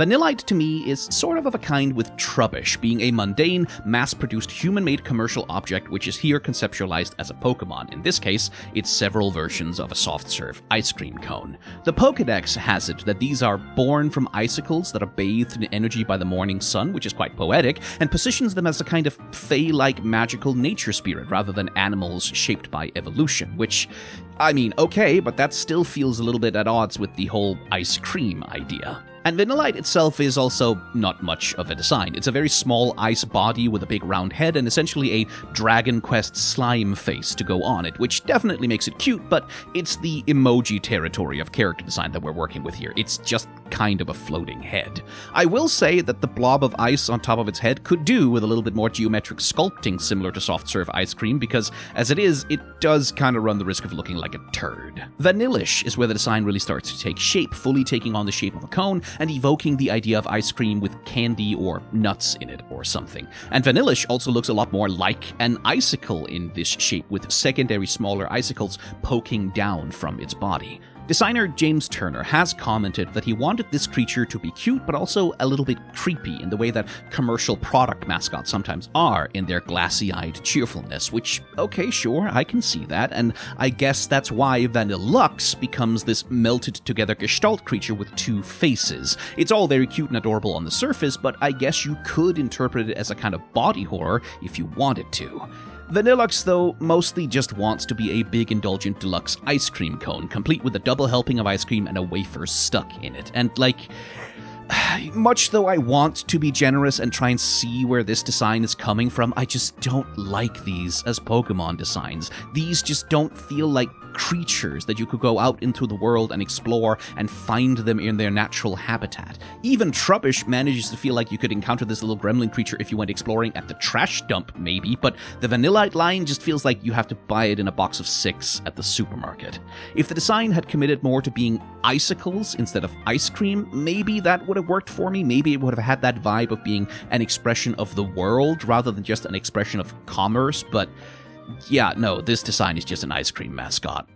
Vanillite to me is sort of a kind with Trubbish, being a mundane, mass-produced human-made commercial object which is here conceptualized as a Pokemon. In this case, it's several versions of a soft-serve ice cream cone. The Pokedex has it that these are born from icicles that are bathed in energy by the morning sun, which is quite poetic, and positions them as a kind of fey-like magical nature spirit rather than animals shaped by evolution, which, I mean, okay, but that still feels a little bit at odds with the whole ice cream idea. And Vanillite itself is also not much of a design. It's a very small ice body with a big round head and essentially a Dragon Quest slime face to go on it, which definitely makes it cute, but it's the emoji territory of character design that we're working with here. It's just kind of a floating head. I will say that the blob of ice on top of its head could do with a little bit more geometric sculpting similar to soft serve ice cream, because as it is, it does kind of run the risk of looking like a turd. Vanillish is where the design really starts to take shape, fully taking on the shape of a cone, and evoking the idea of ice cream with candy or nuts in it or something. And Vanillish also looks a lot more like an icicle in this shape, with secondary smaller icicles poking down from its body. Designer James Turner has commented that he wanted this creature to be cute, but also a little bit creepy in the way that commercial product mascots sometimes are in their glassy-eyed cheerfulness, which, okay, sure, I can see that, and I guess that's why Vanilluxe becomes this melted-together gestalt creature with two faces. It's all very cute and adorable on the surface, but I guess you could interpret it as a kind of body horror if you wanted to. Vanilluxe, though, mostly just wants to be a big indulgent deluxe ice cream cone, complete with a double helping of ice cream and a wafer stuck in it. And, like, much though I want to be generous and try and see where this design is coming from, I just don't like these as Pokemon designs. These just don't feel like creatures that you could go out into the world and explore and find them in their natural habitat. Even Trubbish manages to feel like you could encounter this little gremlin creature if you went exploring at the trash dump, maybe, but the Vanillite line just feels like you have to buy it in a box of 6 at the supermarket. If the design had committed more to being icicles instead of ice cream, maybe that would have worked for me. Maybe it would have had that vibe of being an expression of the world rather than just an expression of commerce, but yeah, no, this design is just an ice cream mascot.